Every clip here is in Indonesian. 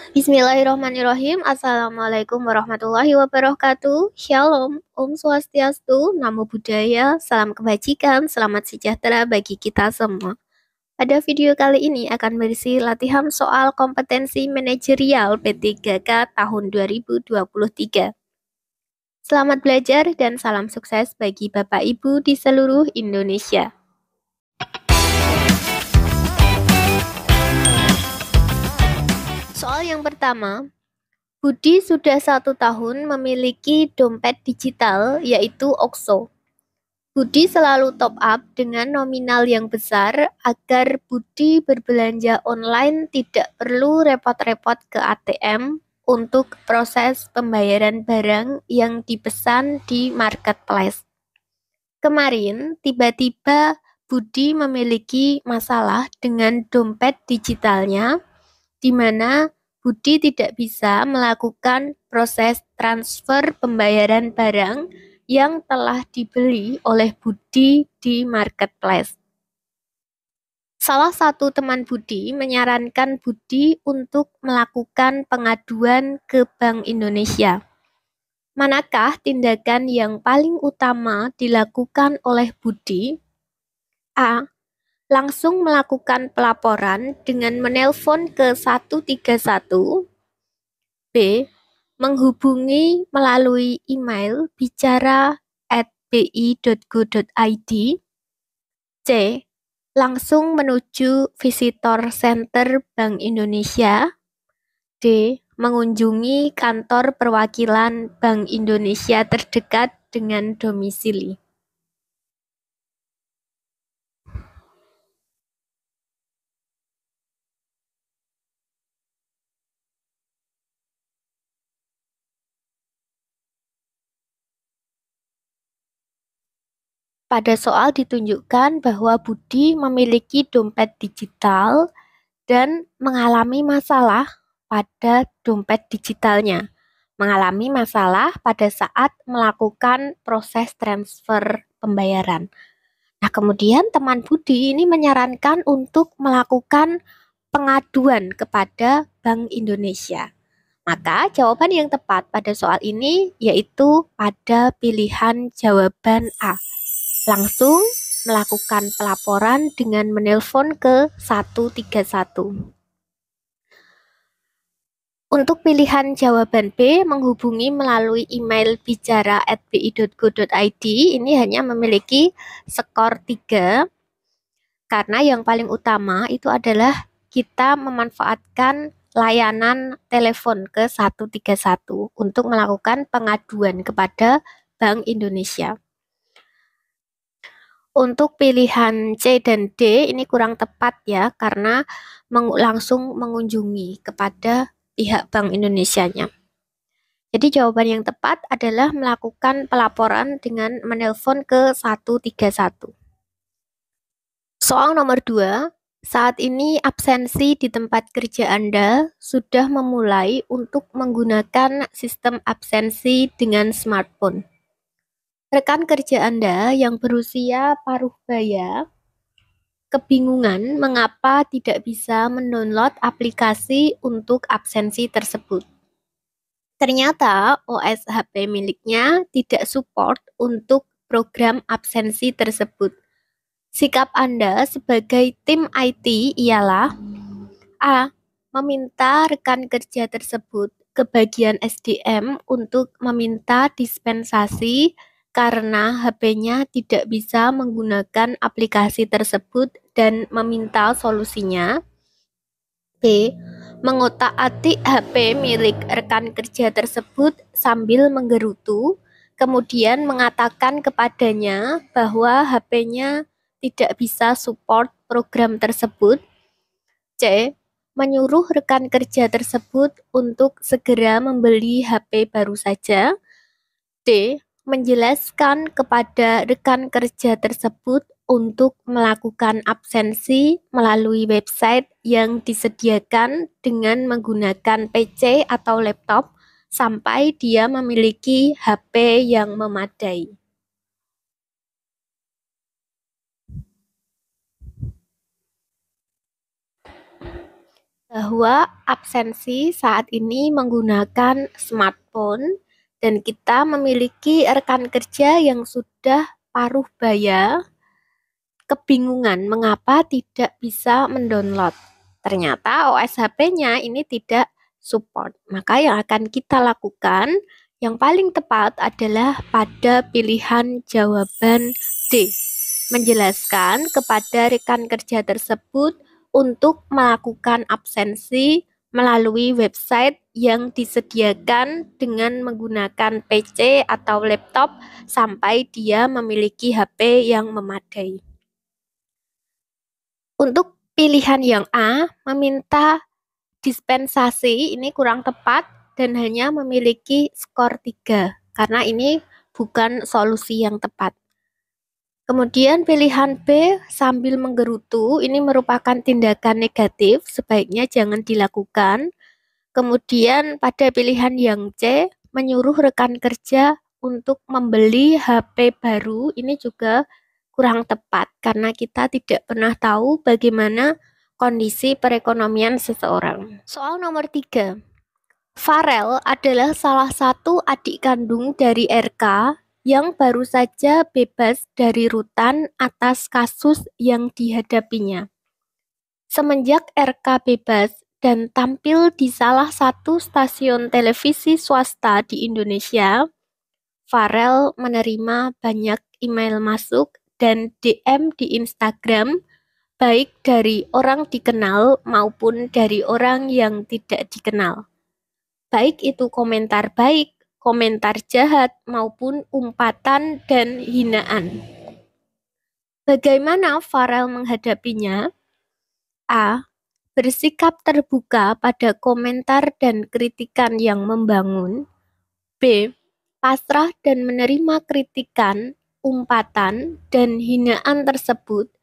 Bismillahirrahmanirrahim. Assalamualaikum warahmatullahi wabarakatuh. Shalom, Om Swastiastu, Namo Buddhaya, salam kebajikan, selamat sejahtera bagi kita semua. Pada video kali ini akan berisi latihan soal kompetensi manajerial P3K tahun 2023. Selamat belajar dan salam sukses bagi Bapak Ibu di seluruh Indonesia. Soal yang pertama, Budi sudah 1 tahun memiliki dompet digital yaitu OXXO. Budi selalu top up dengan nominal yang besar agar Budi berbelanja online tidak perlu repot-repot ke ATM untuk proses pembayaran barang yang dipesan di marketplace. Kemarin tiba-tiba Budi memiliki masalah dengan dompet digitalnya di mana Budi tidak bisa melakukan proses transfer pembayaran barang yang telah dibeli oleh Budi di marketplace. Salah satu teman Budi menyarankan Budi untuk melakukan pengaduan ke Bank Indonesia. Manakah tindakan yang paling utama dilakukan oleh Budi? A. Langsung melakukan pelaporan dengan menelpon ke 131. B. Menghubungi melalui email bicara@bi.go.id. C. Langsung menuju visitor center Bank Indonesia. D. Mengunjungi kantor perwakilan Bank Indonesia terdekat dengan domisili. Pada soal ditunjukkan bahwa Budi memiliki dompet digital dan mengalami masalah pada dompet digitalnya. Mengalami masalah pada saat melakukan proses transfer pembayaran. Nah, kemudian teman Budi ini menyarankan untuk melakukan pengaduan kepada Bank Indonesia. Maka jawaban yang tepat pada soal ini yaitu pada pilihan jawaban A. Langsung melakukan pelaporan dengan menelpon ke 131. Untuk pilihan jawaban B, menghubungi melalui email bicara@bi.go.id, ini hanya memiliki skor 3, karena yang paling utama itu adalah kita memanfaatkan layanan telepon ke 131 untuk melakukan pengaduan kepada Bank Indonesia. Untuk pilihan C dan D ini kurang tepat ya, karena langsung mengunjungi kepada pihak Bank Indonesianya. Jadi jawaban yang tepat adalah melakukan pelaporan dengan menelpon ke 131. Soal nomor 2, saat ini absensi di tempat kerja Anda sudah memulai untuk menggunakan sistem absensi dengan smartphone. Rekan kerja Anda yang berusia paruh baya kebingungan mengapa tidak bisa mendownload aplikasi untuk absensi tersebut. Ternyata OS HP miliknya tidak support untuk program absensi tersebut. Sikap Anda sebagai tim IT ialah A. Meminta rekan kerja tersebut ke bagian SDM untuk meminta dispensasi karena HP-nya tidak bisa menggunakan aplikasi tersebut dan meminta solusinya. B. Mengotak-atik HP milik rekan kerja tersebut sambil menggerutu, kemudian mengatakan kepadanya bahwa HP-nya tidak bisa support program tersebut. C. Menyuruh rekan kerja tersebut untuk segera membeli HP baru saja. D. Menjelaskan kepada rekan kerja tersebut untuk melakukan absensi melalui website yang disediakan dengan menggunakan PC atau laptop sampai dia memiliki HP yang memadai. bahwa absensi saat ini menggunakan smartphone dan kita memiliki rekan kerja yang sudah paruh baya, kebingungan mengapa tidak bisa mendownload. Ternyata OS HP-nya ini tidak support. Maka yang akan kita lakukan yang paling tepat adalah pada pilihan jawaban D. Menjelaskan kepada rekan kerja tersebut untuk melakukan absensi melalui website yang disediakan dengan menggunakan PC atau laptop sampai dia memiliki HP yang memadai. Untuk pilihan yang A, meminta dispensasi ini kurang tepat dan hanya memiliki skor 3 karena ini bukan solusi yang tepat. Kemudian pilihan B, sambil menggerutu, ini merupakan tindakan negatif, sebaiknya jangan dilakukan. Kemudian pada pilihan yang C, menyuruh rekan kerja untuk membeli HP baru, ini juga kurang tepat karena kita tidak pernah tahu bagaimana kondisi perekonomian seseorang. Soal nomor 3. Farel adalah salah satu adik kandung dari RK yang baru saja bebas dari rutan atas kasus yang dihadapinya. Semenjak RK bebas dan tampil di salah satu stasiun televisi swasta di Indonesia, Farel menerima banyak email masuk dan DM di Instagram, baik dari orang dikenal maupun dari orang yang tidak dikenal. Baik itu komentar baik, komentar jahat, maupun umpatan dan hinaan. Bagaimana Farel menghadapinya? A. Bersikap terbuka pada komentar dan kritikan yang membangun. B. Pasrah dan menerima kritikan, umpatan, dan hinaan tersebut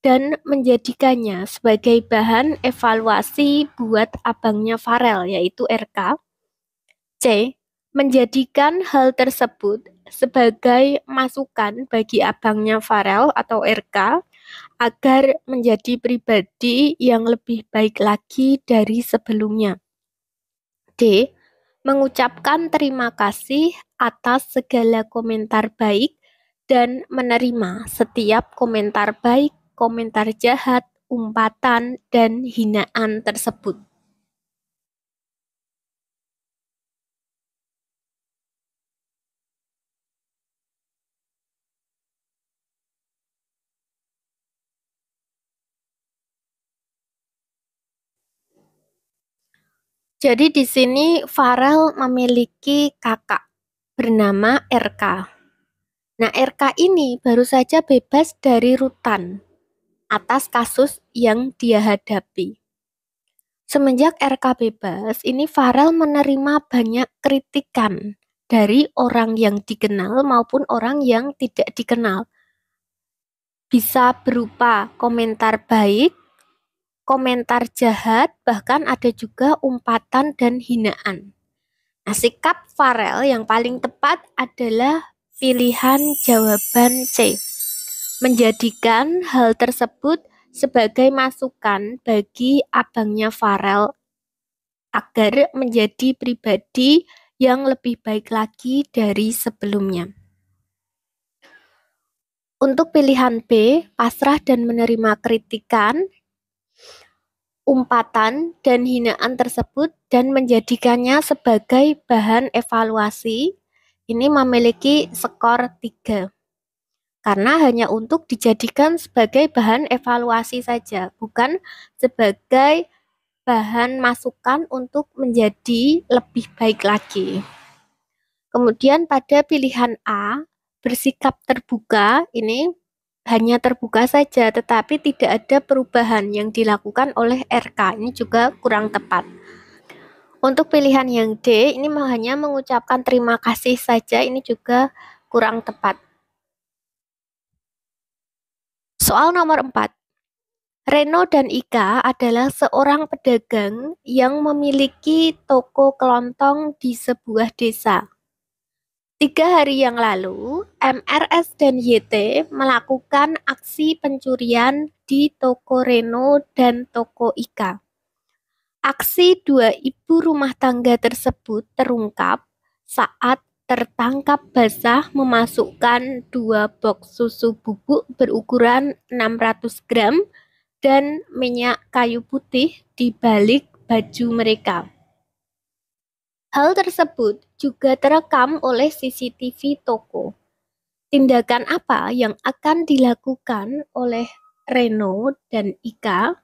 dan menjadikannya sebagai bahan evaluasi buat abangnya Farel, yaitu RK. C. Menjadikan hal tersebut sebagai masukan bagi abangnya Farel atau RK agar menjadi pribadi yang lebih baik lagi dari sebelumnya. D. Mengucapkan terima kasih atas segala komentar baik dan menerima setiap komentar baik, komentar jahat, umpatan, dan hinaan tersebut. Jadi di sini Farel memiliki kakak bernama RK. Nah, RK ini baru saja bebas dari rutan atas kasus yang dia hadapi. Semenjak RK bebas, ini Farel menerima banyak kritikan dari orang yang dikenal maupun orang yang tidak dikenal. Bisa berupa komentar baik, komentar jahat, bahkan ada juga umpatan dan hinaan. Nah, sikap Farel yang paling tepat adalah pilihan jawaban C. Menjadikan hal tersebut sebagai masukan bagi abangnya Farel agar menjadi pribadi yang lebih baik lagi dari sebelumnya. Untuk pilihan B, pasrah dan menerima kritikan, umpatan, dan hinaan tersebut dan menjadikannya sebagai bahan evaluasi, ini memiliki skor 3. Karena hanya untuk dijadikan sebagai bahan evaluasi saja, bukan sebagai bahan masukan untuk menjadi lebih baik lagi. Kemudian pada pilihan A, bersikap terbuka, ini hanya terbuka saja, tetapi tidak ada perubahan yang dilakukan oleh RK. Ini juga kurang tepat. Untuk pilihan yang D, ini hanya mengucapkan terima kasih saja, ini juga kurang tepat. Soal nomor 4. Reno dan Ika adalah seorang pedagang yang memiliki toko kelontong di sebuah desa. 3 hari yang lalu, MRS dan YT melakukan aksi pencurian di toko Reno dan toko Ika. Aksi dua ibu rumah tangga tersebut terungkap saat tertangkap basah memasukkan 2 box susu bubuk berukuran 600 gram dan minyak kayu putih di balik baju mereka. Hal tersebut juga terekam oleh CCTV toko. Tindakan apa yang akan dilakukan oleh Reno dan Ika?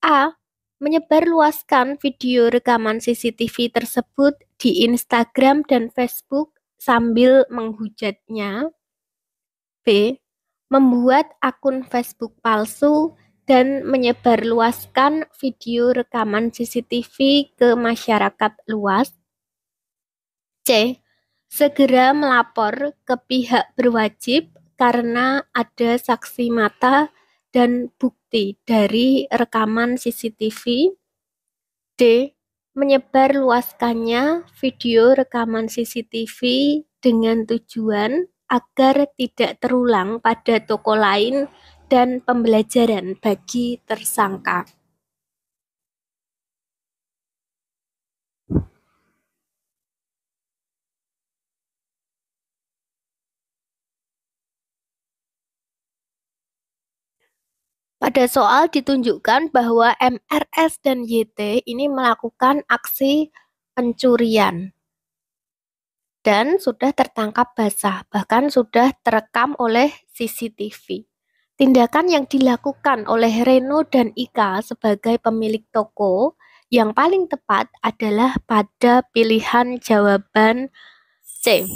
A. Menyebarluaskan video rekaman CCTV tersebut di Instagram dan Facebook sambil menghujatnya. B. Membuat akun Facebook palsu dan menyebarluaskan video rekaman CCTV ke masyarakat luas. C. Segera melapor ke pihak berwajib karena ada saksi mata dan bukti dari rekaman CCTV. D. Menyebarluaskannya video rekaman CCTV dengan tujuan agar tidak terulang pada toko lain dan pembelajaran bagi tersangka. Pada soal ditunjukkan bahwa MRS dan YT ini melakukan aksi pencurian dan sudah tertangkap basah, bahkan sudah terekam oleh CCTV. Tindakan yang dilakukan oleh Reno dan Ika sebagai pemilik toko yang paling tepat adalah pada pilihan jawaban C.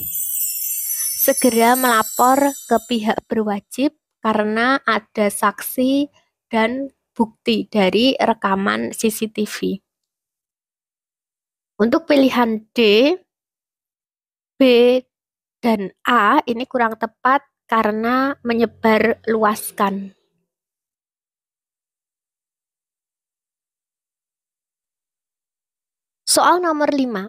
Segera melapor ke pihak berwajib karena ada saksi dan bukti dari rekaman CCTV. Untuk pilihan D, B, dan A ini kurang tepat karena menyebarluaskan. Soal nomor 5.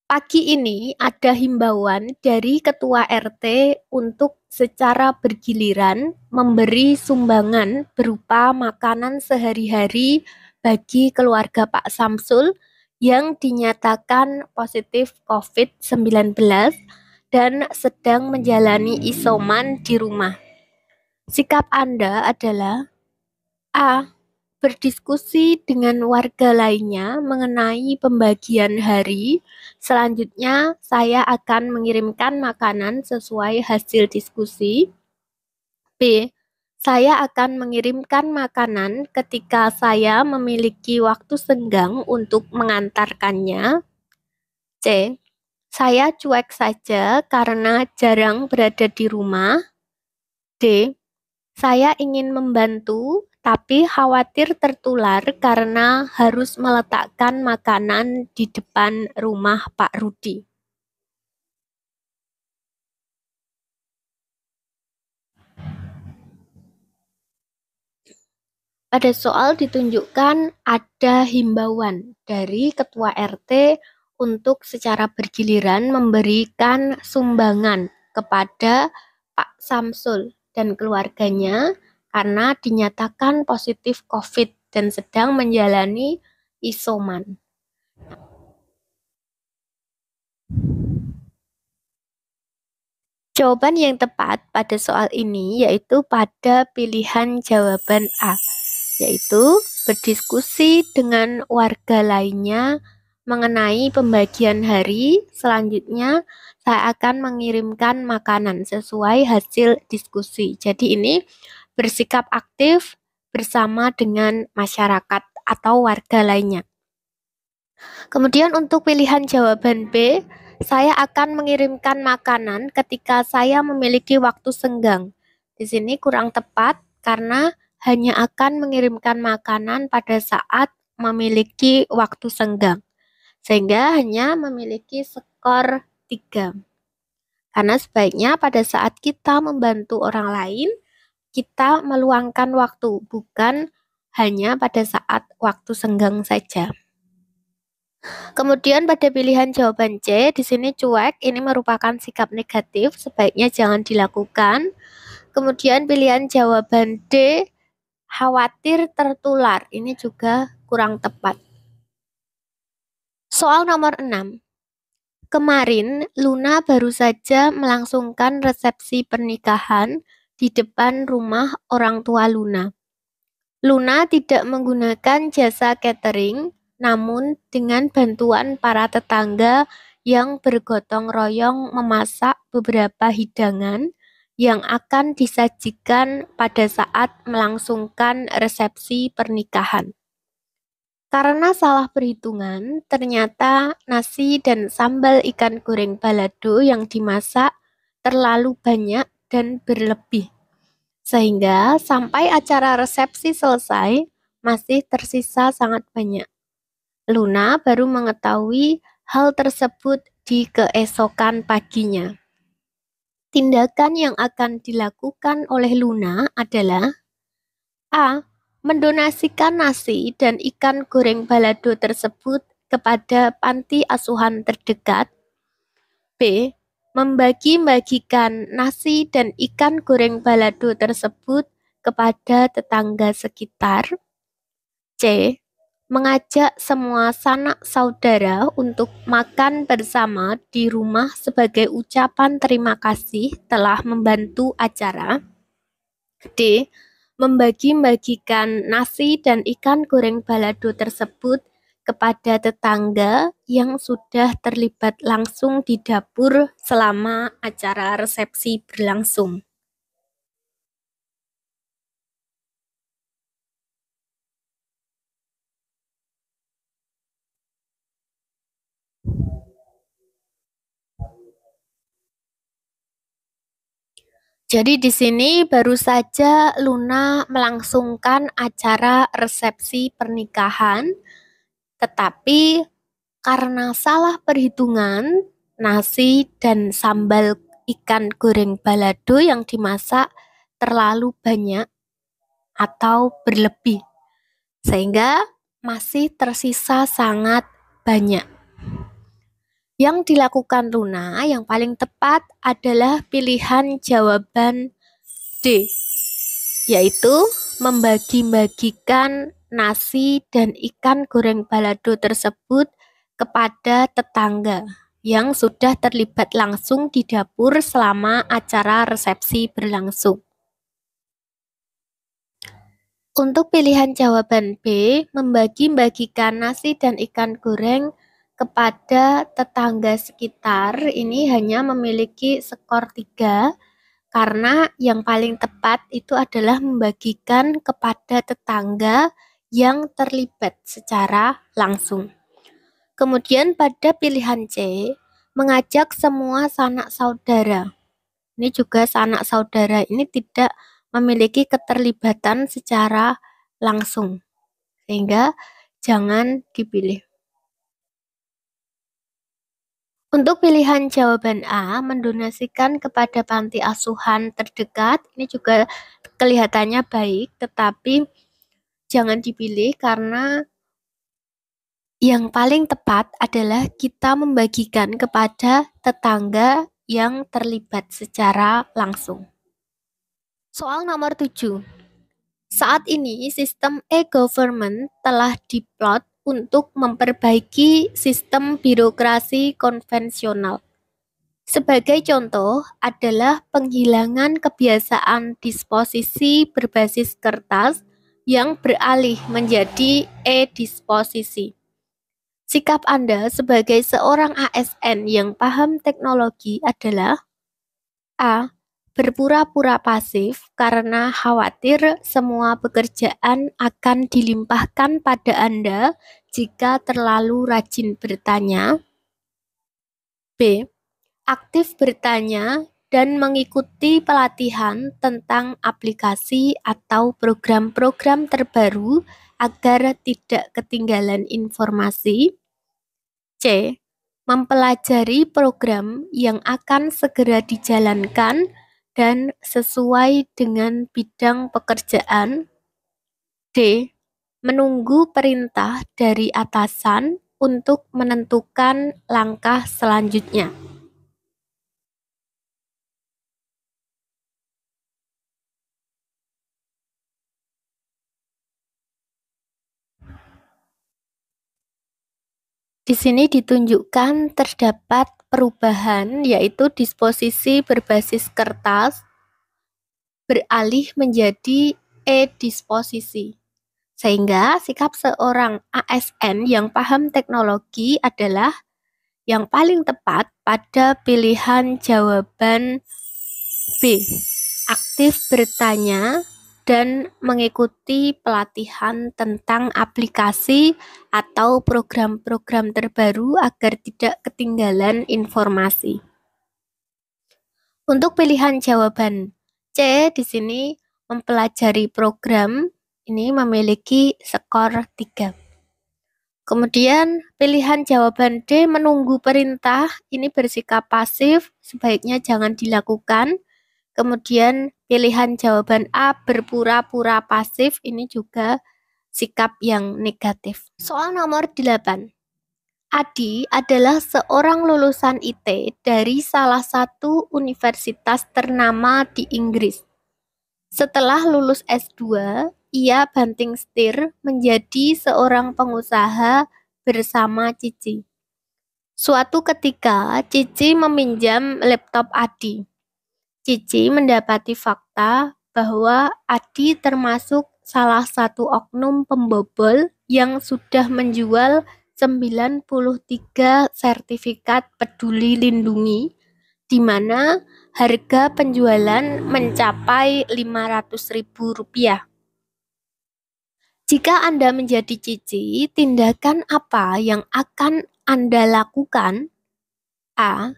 Pagi ini ada himbauan dari Ketua RT untuk secara bergiliran memberi sumbangan berupa makanan sehari-hari bagi keluarga Pak Samsul yang dinyatakan positif COVID-19 dan sedang menjalani isoman di rumah. Sikap Anda adalah A. Berdiskusi dengan warga lainnya mengenai pembagian hari. Selanjutnya, saya akan mengirimkan makanan sesuai hasil diskusi. B. Saya akan mengirimkan makanan ketika saya memiliki waktu senggang untuk mengantarkannya. C. Saya cuek saja karena jarang berada di rumah. D. Saya ingin membantu, tapi khawatir tertular karena harus meletakkan makanan di depan rumah Pak Rudi. Pada soal ditunjukkan ada himbauan dari Ketua RT untuk secara bergiliran memberikan sumbangan kepada Pak Samsul dan keluarganya karena dinyatakan positif COVID dan sedang menjalani isoman. Jawaban yang tepat pada soal ini yaitu pada pilihan jawaban A, yaitu berdiskusi dengan warga lainnya mengenai pembagian hari. Selanjutnya, saya akan mengirimkan makanan sesuai hasil diskusi. Jadi ini bersikap aktif bersama dengan masyarakat atau warga lainnya. Kemudian untuk pilihan jawaban B, saya akan mengirimkan makanan ketika saya memiliki waktu senggang. Di sini kurang tepat karena hanya akan mengirimkan makanan pada saat memiliki waktu senggang. Sehingga hanya memiliki skor 3. Karena sebaiknya pada saat kita membantu orang lain, kita meluangkan waktu, bukan hanya pada saat waktu senggang saja. Kemudian pada pilihan jawaban C, di sini cuek, ini merupakan sikap negatif, sebaiknya jangan dilakukan. Kemudian pilihan jawaban D, khawatir tertular, ini juga kurang tepat. Soal nomor 6. Kemarin, Luna baru saja melangsungkan resepsi pernikahan di depan rumah orang tua Luna. Luna tidak menggunakan jasa catering, namun dengan bantuan para tetangga yang bergotong royong memasak beberapa hidangan yang akan disajikan pada saat melangsungkan resepsi pernikahan. Karena salah perhitungan, ternyata nasi dan sambal ikan goreng balado yang dimasak terlalu banyak dan berlebih. Sehingga sampai acara resepsi selesai, masih tersisa sangat banyak. Luna baru mengetahui hal tersebut di keesokan paginya. Tindakan yang akan dilakukan oleh Luna adalah A. Mendonasikan nasi dan ikan goreng balado tersebut kepada panti asuhan terdekat. B. Membagi-bagikan nasi dan ikan goreng balado tersebut kepada tetangga sekitar. C. Mengajak semua sanak saudara untuk makan bersama di rumah sebagai ucapan terima kasih telah membantu acara. D. Membagi-bagikan nasi dan ikan goreng balado tersebut kepada tetangga yang sudah terlibat langsung di dapur selama acara resepsi berlangsung. Jadi di sini baru saja Luna melangsungkan acara resepsi pernikahan, tetapi karena salah perhitungan, nasi dan sambal ikan goreng balado yang dimasak terlalu banyak atau berlebih, sehingga masih tersisa sangat banyak. Yang dilakukan Luna yang paling tepat adalah pilihan jawaban D, yaitu membagi-bagikan nasi dan ikan goreng balado tersebut kepada tetangga yang sudah terlibat langsung di dapur selama acara resepsi berlangsung. Untuk pilihan jawaban B, membagi-bagikan nasi dan ikan goreng kepada tetangga sekitar, ini hanya memiliki skor 3, karena yang paling tepat itu adalah membagikan kepada tetangga yang terlibat secara langsung. Kemudian pada pilihan C, mengajak semua sanak saudara. Ini juga sanak saudara ini tidak memiliki keterlibatan secara langsung, sehingga jangan dipilih. Untuk pilihan jawaban A, mendonasikan kepada panti asuhan terdekat, ini juga kelihatannya baik, tetapi jangan dipilih karena yang paling tepat adalah kita membagikan kepada tetangga yang terlibat secara langsung. Soal nomor 7. Saat ini sistem e-government telah diplot untuk memperbaiki sistem birokrasi konvensional. Sebagai contoh adalah penghilangan kebiasaan disposisi berbasis kertas yang beralih menjadi e-disposisi. Sikap Anda sebagai seorang ASN yang paham teknologi adalah A. Berpura-pura pasif karena khawatir semua pekerjaan akan dilimpahkan pada Anda jika terlalu rajin bertanya. B. Aktif bertanya dan mengikuti pelatihan tentang aplikasi atau program-program terbaru agar tidak ketinggalan informasi. C. Mempelajari program yang akan segera dijalankan dan sesuai dengan bidang pekerjaan. D. Menunggu perintah dari atasan untuk menentukan langkah selanjutnya. Di sini ditunjukkan terdapat perubahan, yaitu disposisi berbasis kertas beralih menjadi e-disposisi. Sehingga sikap seorang ASN yang paham teknologi adalah yang paling tepat pada pilihan jawaban B. Aktif bertanya dan mengikuti pelatihan tentang aplikasi atau program-program terbaru agar tidak ketinggalan informasi. Untuk pilihan jawaban C di sini mempelajari program ini memiliki skor 3. Kemudian pilihan jawaban D menunggu perintah ini bersikap pasif, sebaiknya jangan dilakukan. Kemudian pilihan jawaban A berpura-pura pasif ini juga sikap yang negatif. Soal nomor 8. Adi adalah seorang lulusan IT dari salah satu universitas ternama di Inggris. Setelah lulus S2, ia banting setir menjadi seorang pengusaha bersama Cici. Suatu ketika, Cici meminjam laptop Adi. Cici mendapati fakta bahwa Adi termasuk salah satu oknum pembobol yang sudah menjual 93 sertifikat peduli lindungi, di mana harga penjualan mencapai Rp500.000. Jika Anda menjadi Cici, tindakan apa yang akan Anda lakukan? A.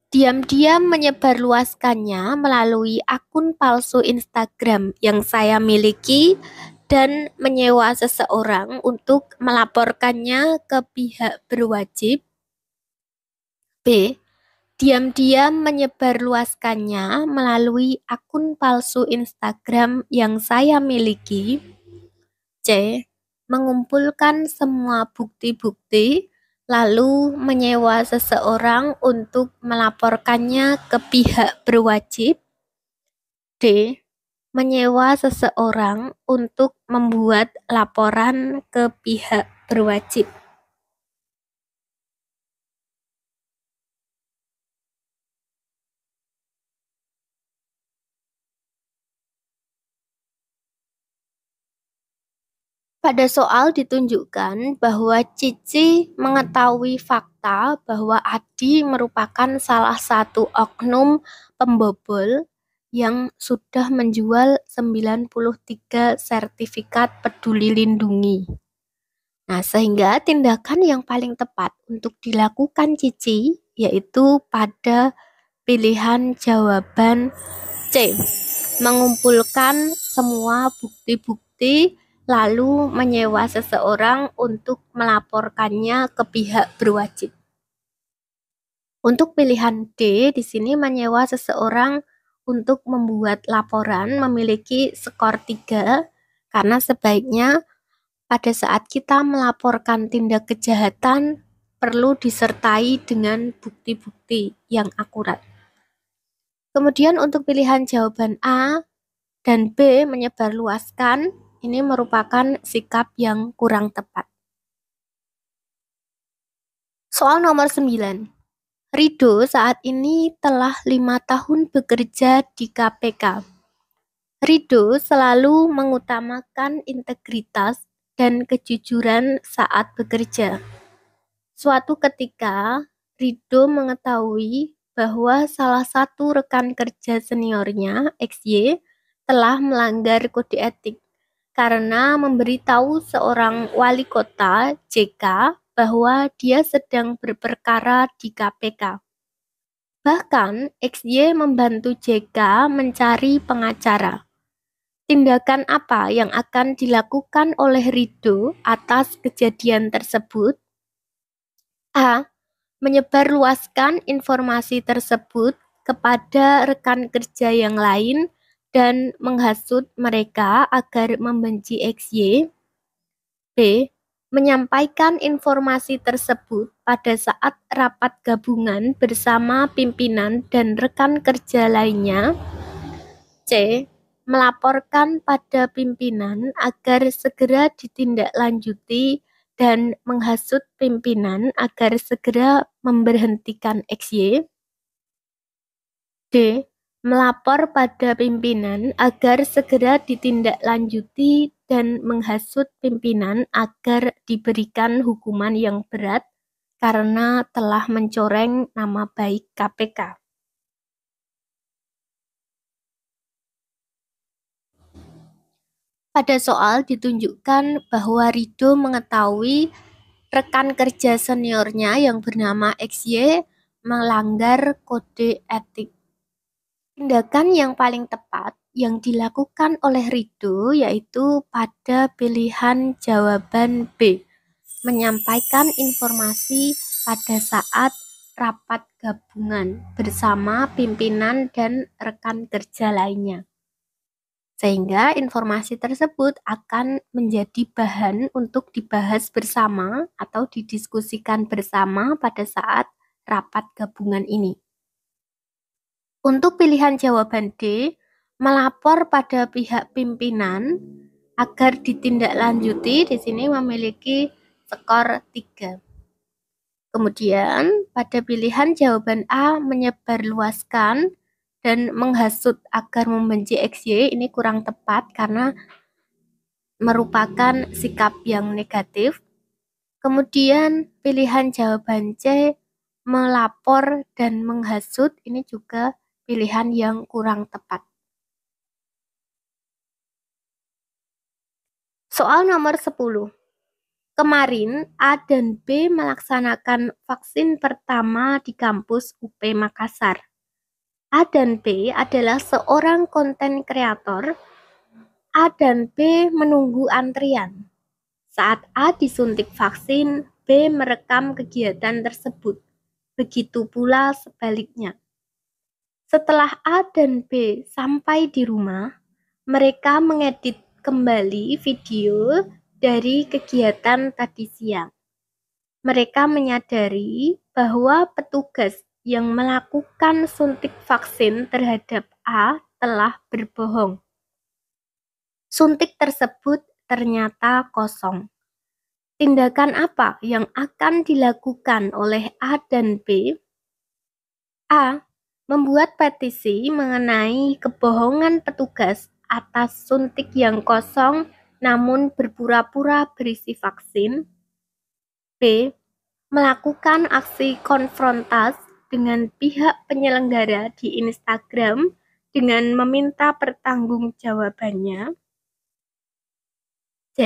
Diam-diam menyebarluaskannya melalui akun palsu Instagram yang saya miliki dan menyewa seseorang untuk melaporkannya ke pihak berwajib. B. Diam-diam menyebarluaskannya melalui akun palsu Instagram yang saya miliki. C. Mengumpulkan semua bukti-bukti lalu menyewa seseorang untuk melaporkannya ke pihak berwajib. D. Menyewa seseorang untuk membuat laporan ke pihak berwajib. Pada soal ditunjukkan bahwa Cici mengetahui fakta bahwa Adi merupakan salah satu oknum pembobol yang sudah menjual 93 sertifikat peduli lindungi. Nah, sehingga tindakan yang paling tepat untuk dilakukan Cici yaitu pada pilihan jawaban C. Mengumpulkan semua bukti-bukti lalu menyewa seseorang untuk melaporkannya ke pihak berwajib. Untuk pilihan D, di sini menyewa seseorang untuk membuat laporan memiliki skor 3, karena sebaiknya pada saat kita melaporkan tindak kejahatan perlu disertai dengan bukti-bukti yang akurat. Kemudian untuk pilihan jawaban A dan B menyebarluaskan, ini merupakan sikap yang kurang tepat. Soal nomor 9. Rido saat ini telah 5 tahun bekerja di KPK. Rido selalu mengutamakan integritas dan kejujuran saat bekerja. Suatu ketika, Rido mengetahui bahwa salah satu rekan kerja seniornya, XY, telah melanggar kode etik karena memberitahu seorang wali kota, JK, bahwa dia sedang berperkara di KPK. Bahkan, XY membantu JK mencari pengacara. Tindakan apa yang akan dilakukan oleh Rido atas kejadian tersebut? A. Menyebarluaskan informasi tersebut kepada rekan kerja yang lain dan menghasut mereka agar membenci XY. B. Menyampaikan informasi tersebut pada saat rapat gabungan bersama pimpinan dan rekan kerja lainnya. C. Melaporkan pada pimpinan agar segera ditindaklanjuti dan menghasut pimpinan agar segera memberhentikan XY. D. Melapor pada pimpinan agar segera ditindaklanjuti dan menghasut pimpinan agar diberikan hukuman yang berat karena telah mencoreng nama baik KPK. Pada soal ditunjukkan bahwa Rido mengetahui rekan kerja seniornya yang bernama XY melanggar kode etik. Tindakan yang paling tepat yang dilakukan oleh Rido yaitu pada pilihan jawaban B, menyampaikan informasi pada saat rapat gabungan bersama pimpinan dan rekan kerja lainnya. Sehingga informasi tersebut akan menjadi bahan untuk dibahas bersama atau didiskusikan bersama pada saat rapat gabungan ini. Untuk pilihan jawaban D, melapor pada pihak pimpinan agar ditindaklanjuti, di sini memiliki skor 3. Kemudian pada pilihan jawaban A, menyebarluaskan dan menghasut agar membenci XY, ini kurang tepat karena merupakan sikap yang negatif. Kemudian pilihan jawaban C, melapor dan menghasut, ini juga pilihan yang kurang tepat. Soal nomor 10. Kemarin A dan B melaksanakan vaksin pertama di kampus UP Makassar. A dan B adalah seorang konten kreator. A dan B menunggu antrian. Saat A disuntik vaksin, B merekam kegiatan tersebut. Begitu pula sebaliknya. Setelah A dan B sampai di rumah, mereka mengedit kembali video dari kegiatan tadi siang. Mereka menyadari bahwa petugas yang melakukan suntik vaksin terhadap A telah berbohong. Suntik tersebut ternyata kosong. Tindakan apa yang akan dilakukan oleh A dan B? A. Membuat petisi mengenai kebohongan petugas atas suntik yang kosong namun berpura-pura berisi vaksin. B. Melakukan aksi konfrontasi dengan pihak penyelenggara di Instagram dengan meminta pertanggungjawabannya. C.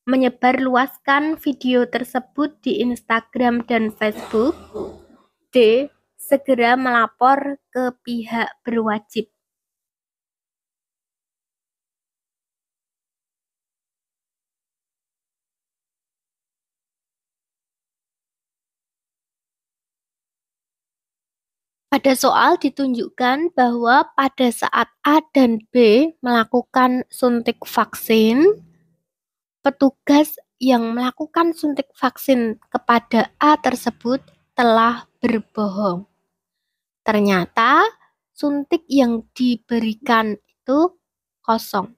Menyebarluaskan video tersebut di Instagram dan Facebook. D. Segera melapor ke pihak berwajib. Pada soal ditunjukkan bahwa pada saat A dan B melakukan suntik vaksin, petugas yang melakukan suntik vaksin kepada A tersebut telah berbohong. Ternyata suntik yang diberikan itu kosong.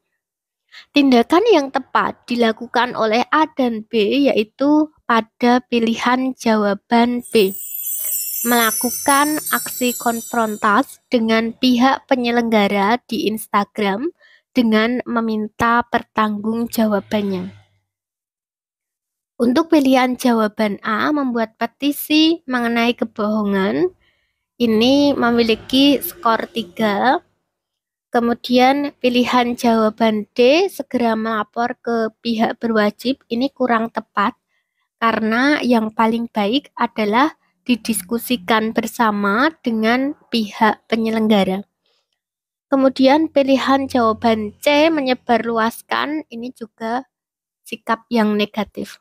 Tindakan yang tepat dilakukan oleh A dan B yaitu pada pilihan jawaban B. Melakukan aksi konfrontasi dengan pihak penyelenggara di Instagram dengan meminta pertanggungjawabannya. Untuk pilihan jawaban A, membuat petisi mengenai kebohongan, ini memiliki skor 3. Kemudian pilihan jawaban D, segera melapor ke pihak berwajib, ini kurang tepat karena yang paling baik adalah didiskusikan bersama dengan pihak penyelenggara. Kemudian pilihan jawaban C, menyebarluaskan, ini juga sikap yang negatif.